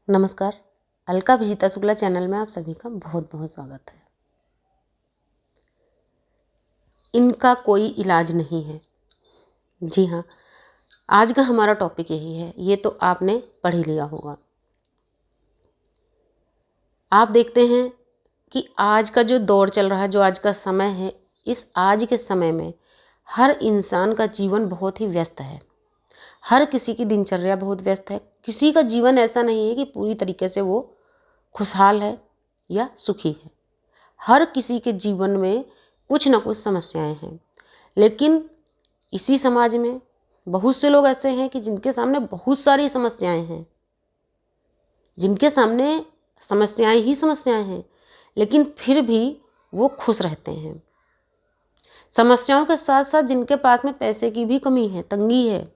नमस्कार। अलका विजिता शुक्ला चैनल में आप सभी का बहुत बहुत स्वागत है। इनका कोई इलाज नहीं है। जी हाँ, आज का हमारा टॉपिक यही है। ये तो आपने पढ़ ही लिया होगा। आप देखते हैं कि आज का जो दौर चल रहा है, जो आज का समय है, इस आज के समय में हर इंसान का जीवन बहुत ही व्यस्त है। हर किसी की दिनचर्या बहुत व्यस्त है। किसी का जीवन ऐसा नहीं है कि पूरी तरीके से वो खुशहाल है या सुखी है। हर किसी के जीवन में कुछ ना कुछ समस्याएं हैं। लेकिन इसी समाज में बहुत से लोग ऐसे हैं कि जिनके सामने बहुत सारी समस्याएं हैं, जिनके सामने समस्याएं ही समस्याएं हैं, लेकिन फिर भी वो खुश रहते हैं। समस्याओं के साथ साथ जिनके पास में पैसे की भी कमी है, तंगी है,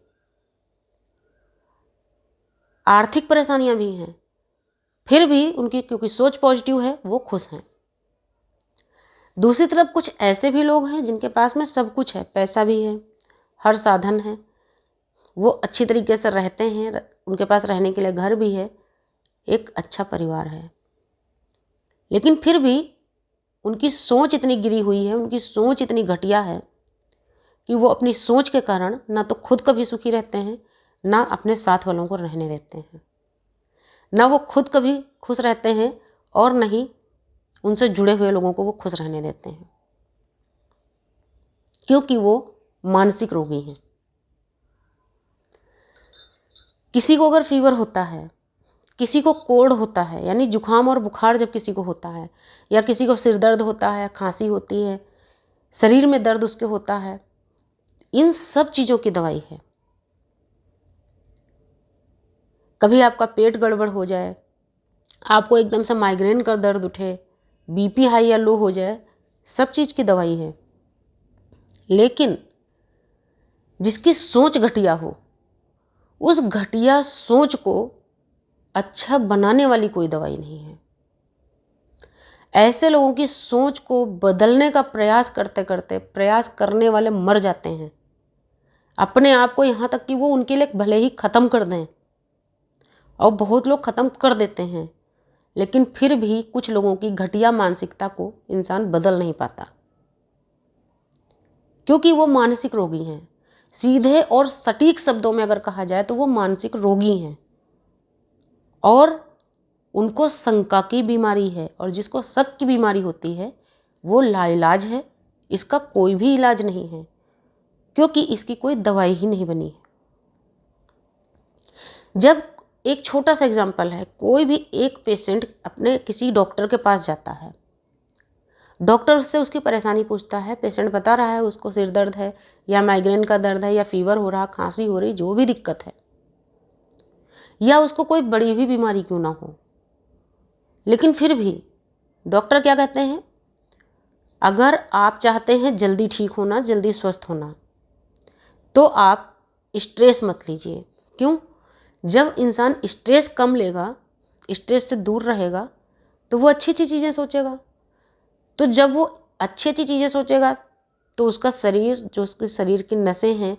आर्थिक परेशानियां भी हैं, फिर भी उनकी क्योंकि सोच पॉजिटिव है, वो खुश हैं। दूसरी तरफ कुछ ऐसे भी लोग हैं जिनके पास में सब कुछ है, पैसा भी है, हर साधन है, वो अच्छी तरीके से रहते हैं, उनके पास रहने के लिए घर भी है, एक अच्छा परिवार है, लेकिन फिर भी उनकी सोच इतनी गिरी हुई है, उनकी सोच इतनी घटिया है कि वो अपनी सोच के कारण ना तो खुद कभी सुखी रहते हैं, ना अपने साथ वालों को रहने देते हैं, ना वो खुद कभी खुश रहते हैं और न ही उनसे जुड़े हुए लोगों को वो खुश रहने देते हैं, क्योंकि वो मानसिक रोगी हैं। किसी को अगर फीवर होता है, किसी को कोल्ड होता है, यानी जुखाम और बुखार जब किसी को होता है, या किसी को सिर दर्द होता है, खांसी होती है, शरीर में दर्द उसके होता है, इन सब चीज़ों की दवाई है। कभी आपका पेट गड़बड़ हो जाए, आपको एकदम से माइग्रेन का दर्द उठे, बीपी हाई या लो हो जाए, सब चीज़ की दवाई है। लेकिन जिसकी सोच घटिया हो, उस घटिया सोच को अच्छा बनाने वाली कोई दवाई नहीं है। ऐसे लोगों की सोच को बदलने का प्रयास करते करते प्रयास करने वाले मर जाते हैं अपने आप को, यहाँ तक कि वो उनके लिए भले ही ख़त्म कर दें, और बहुत लोग ख़त्म कर देते हैं, लेकिन फिर भी कुछ लोगों की घटिया मानसिकता को इंसान बदल नहीं पाता, क्योंकि वो मानसिक रोगी हैं। सीधे और सटीक शब्दों में अगर कहा जाए तो वो मानसिक रोगी हैं, और उनको शंका की बीमारी है, और जिसको शक की बीमारी होती है वो लाइलाज है। इसका कोई भी इलाज नहीं है, क्योंकि इसकी कोई दवाई ही नहीं बनी है। जब एक छोटा सा एग्जाम्पल है, कोई भी एक पेशेंट अपने किसी डॉक्टर के पास जाता है, डॉक्टर उससे उसकी परेशानी पूछता है, पेशेंट बता रहा है उसको सिर दर्द है, या माइग्रेन का दर्द है, या फीवर हो रहा, खांसी हो रही, जो भी दिक्कत है, या उसको कोई बड़ी भी बीमारी क्यों ना हो, लेकिन फिर भी डॉक्टर क्या कहते हैं, अगर आप चाहते हैं जल्दी ठीक होना, जल्दी स्वस्थ होना, तो आप स्ट्रेस मत लीजिए। क्यों? जब इंसान स्ट्रेस कम लेगा, स्ट्रेस से दूर रहेगा, तो वो अच्छी अच्छी चीज़ें सोचेगा। तो जब वो अच्छी अच्छी चीज़ें सोचेगा तो उसका शरीर, जो उसके शरीर की नसें हैं,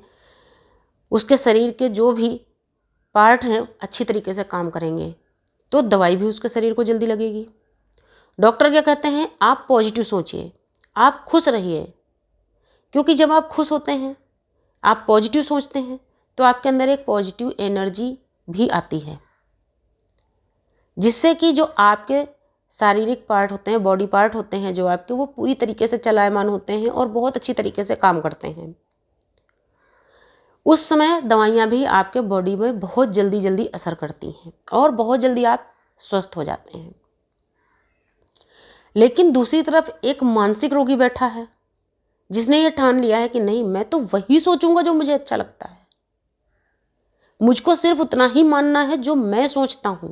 उसके शरीर के जो भी पार्ट हैं, अच्छी तरीके से काम करेंगे, तो दवाई भी उसके शरीर को जल्दी लगेगी। डॉक्टर क्या कहते हैं, आप पॉजिटिव सोचिए, आप खुश रहिए, क्योंकि जब आप खुश होते हैं, आप पॉजिटिव सोचते हैं, तो आपके अंदर एक पॉजिटिव एनर्जी भी आती है, जिससे कि जो आपके शारीरिक पार्ट होते हैं, बॉडी पार्ट होते हैं जो आपके, वो पूरी तरीके से चलायमान होते हैं और बहुत अच्छी तरीके से काम करते हैं। उस समय दवाइयाँ भी आपके बॉडी में बहुत जल्दी जल्दी असर करती हैं और बहुत जल्दी आप स्वस्थ हो जाते हैं। लेकिन दूसरी तरफ एक मानसिक रोगी बैठा है, जिसने ये ठान लिया है कि नहीं, मैं तो वही सोचूंगा जो मुझे अच्छा लगता है, मुझको सिर्फ उतना ही मानना है जो मैं सोचता हूं,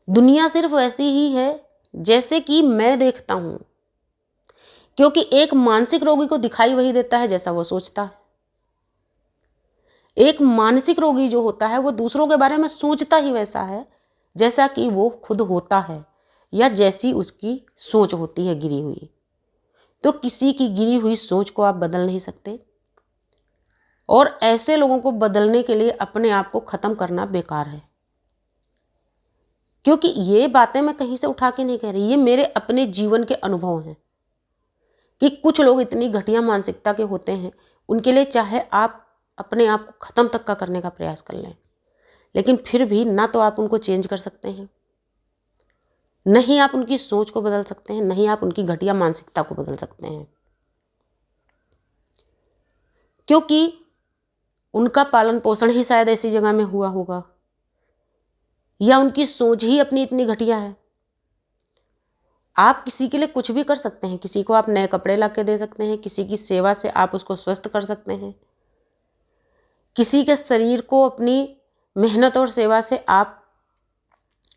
दुनिया सिर्फ वैसी ही है जैसे कि मैं देखता हूं, क्योंकि एक मानसिक रोगी को दिखाई वही देता है जैसा वो सोचता है। एक मानसिक रोगी जो होता है वो दूसरों के बारे में सोचता ही वैसा है जैसा कि वो खुद होता है, या जैसी उसकी सोच होती है गिरी हुई। तो किसी की गिरी हुई सोच को आप बदल नहीं सकते, और ऐसे लोगों को बदलने के लिए अपने आप को ख़त्म करना बेकार है। क्योंकि ये बातें मैं कहीं से उठा के नहीं कह रही, ये मेरे अपने जीवन के अनुभव हैं कि कुछ लोग इतनी घटिया मानसिकता के होते हैं, उनके लिए चाहे आप अपने आप को ख़त्म तक का करने का प्रयास कर लें, लेकिन फिर भी ना तो आप उनको चेंज कर सकते हैं, नहीं आप उनकी सोच को बदल सकते हैं, नहीं आप उनकी घटिया मानसिकता को बदल सकते हैं, क्योंकि उनका पालन पोषण ही शायद ऐसी जगह में हुआ होगा, या उनकी सोच ही अपनी इतनी घटिया है। आप किसी के लिए कुछ भी कर सकते हैं, किसी को आप नए कपड़े ला के दे सकते हैं, किसी की सेवा से आप उसको स्वस्थ कर सकते हैं, किसी के शरीर को अपनी मेहनत और सेवा से आप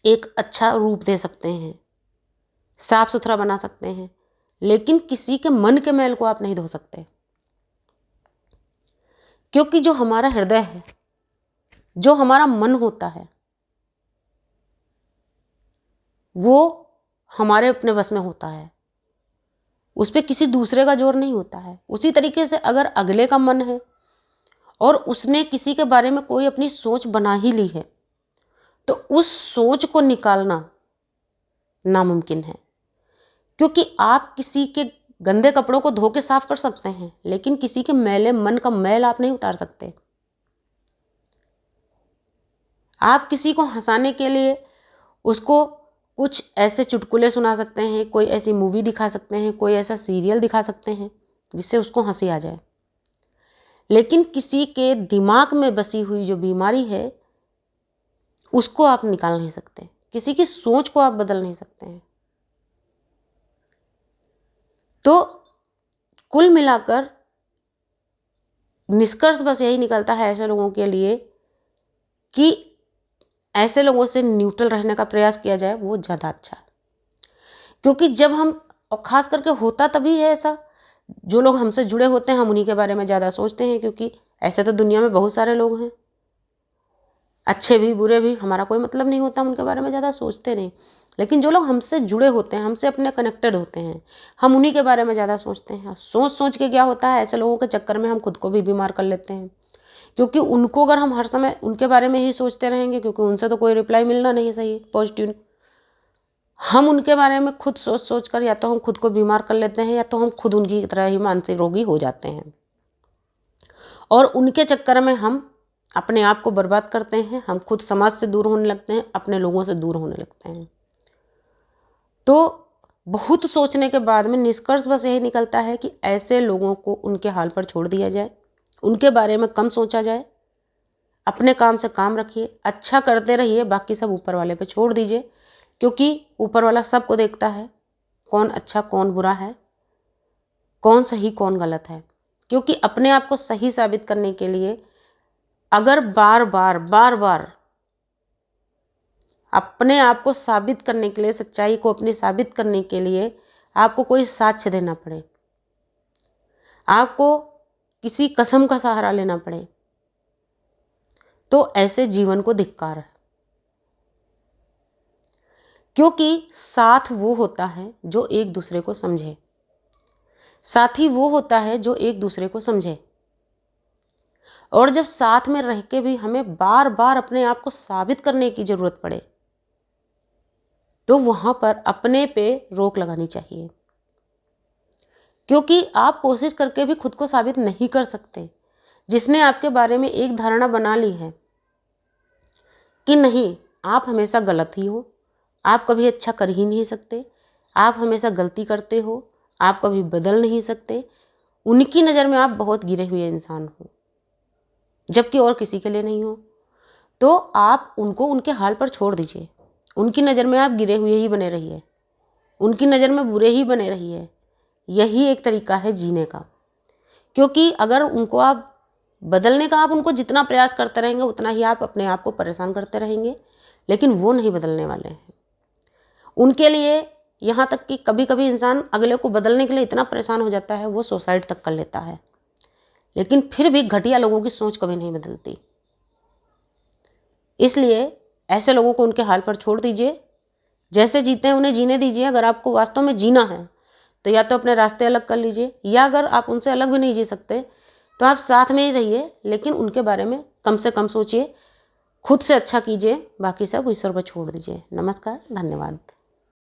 एक अच्छा रूप दे सकते हैं, साफ सुथरा बना सकते हैं, लेकिन किसी के मन के मैल को आप नहीं धो सकते, क्योंकि जो हमारा हृदय है, जो हमारा मन होता है, वो हमारे अपने बस में होता है, उस पर किसी दूसरे का जोर नहीं होता है। उसी तरीके से अगर अगले का मन है और उसने किसी के बारे में कोई अपनी सोच बना ही ली है, तो उस सोच को निकालना नामुमकिन है, क्योंकि आप किसी के गंदे कपड़ों को धो के साफ कर सकते हैं, लेकिन किसी के मैले मन का मैल आप नहीं उतार सकते। आप किसी को हंसाने के लिए उसको कुछ ऐसे चुटकुले सुना सकते हैं, कोई ऐसी मूवी दिखा सकते हैं, कोई ऐसा सीरियल दिखा सकते हैं जिससे उसको हंसी आ जाए, लेकिन किसी के दिमाग में बसी हुई जो बीमारी है उसको आप निकाल नहीं सकते, किसी की सोच को आप बदल नहीं सकते हैं। तो कुल मिलाकर निष्कर्ष बस यही निकलता है ऐसे लोगों के लिए कि ऐसे लोगों से न्यूट्रल रहने का प्रयास किया जाए, वो ज़्यादा अच्छा है। क्योंकि जब हम, और ख़ास करके होता तभी है ऐसा, जो लोग हमसे जुड़े होते हैं हम उन्हीं के बारे में ज़्यादा सोचते हैं, क्योंकि ऐसे तो दुनिया में बहुत सारे लोग हैं, अच्छे भी बुरे भी, हमारा कोई मतलब नहीं होता, हम उनके बारे में ज़्यादा सोचते नहीं, लेकिन जो लोग हमसे जुड़े होते हैं, हमसे अपने कनेक्टेड होते हैं, हम उन्हीं के बारे में ज़्यादा सोचते हैं। सोच सोच के क्या होता है, ऐसे लोगों के चक्कर में हम खुद को भी बीमार कर लेते हैं, क्योंकि उनको अगर हम हर समय उनके बारे में ही सोचते रहेंगे, क्योंकि उनसे तो कोई रिप्लाई मिलना नहीं सही पॉजिटिव, हम उनके बारे में खुद सोच सोच कर या तो हम खुद को बीमार कर लेते हैं, या तो हम खुद उनकी तरह ही मानसिक रोगी हो जाते हैं, और उनके चक्कर में हम अपने आप को बर्बाद करते हैं, हम खुद समाज से दूर होने लगते हैं, अपने लोगों से दूर होने लगते हैं। तो बहुत सोचने के बाद में निष्कर्ष बस यही निकलता है कि ऐसे लोगों को उनके हाल पर छोड़ दिया जाए, उनके बारे में कम सोचा जाए, अपने काम से काम रखिए, अच्छा करते रहिए, बाकी सब ऊपर वाले पे छोड़ दीजिए, क्योंकि ऊपर वाला सबको देखता है, कौन अच्छा कौन बुरा है, कौन सही कौन गलत है। क्योंकि अपने आप को सही साबित करने के लिए अगर बार बार अपने आप को साबित करने के लिए, सच्चाई को अपनी साबित करने के लिए आपको कोई साक्ष्य देना पड़े, आपको किसी कसम का सहारा लेना पड़े, तो ऐसे जीवन को धिक्कार है। क्योंकि साथ वो होता है जो एक दूसरे को समझे, साथी वो होता है जो एक दूसरे को समझे, और जब साथ में रह के भी हमें बार बार अपने आप को साबित करने की जरूरत पड़े, तो वहां पर अपने पे रोक लगानी चाहिए, क्योंकि आप कोशिश करके भी खुद को साबित नहीं कर सकते। जिसने आपके बारे में एक धारणा बना ली है कि नहीं, आप हमेशा गलत ही हो, आप कभी अच्छा कर ही नहीं सकते, आप हमेशा गलती करते हो, आप कभी बदल नहीं सकते, उनकी नज़र में आप बहुत गिरे हुए इंसान हो, जबकि और किसी के लिए नहीं हो, तो आप उनको उनके हाल पर छोड़ दीजिए। उनकी नज़र में आप गिरे हुए ही बने रहिए, उनकी नज़र में बुरे ही बने रहिए। यही एक तरीका है जीने का, क्योंकि अगर उनको आप बदलने का, आप उनको जितना प्रयास करते रहेंगे उतना ही आप अपने आप को परेशान करते रहेंगे, लेकिन वो नहीं बदलने वाले हैं। उनके लिए यहाँ तक कि कभी कभी इंसान अगले को बदलने के लिए इतना परेशान हो जाता है, वो सुसाइड तक कर लेता है, लेकिन फिर भी घटिया लोगों की सोच कभी नहीं बदलती। इसलिए ऐसे लोगों को उनके हाल पर छोड़ दीजिए, जैसे जीते हैं उन्हें जीने दीजिए। अगर आपको वास्तव में जीना है तो या तो अपने रास्ते अलग कर लीजिए, या अगर आप उनसे अलग भी नहीं जी सकते तो आप साथ में ही रहिए, लेकिन उनके बारे में कम से कम सोचिए, खुद से अच्छा कीजिए, बाकी सब ईश्वर पर छोड़ दीजिए। नमस्कार, धन्यवाद।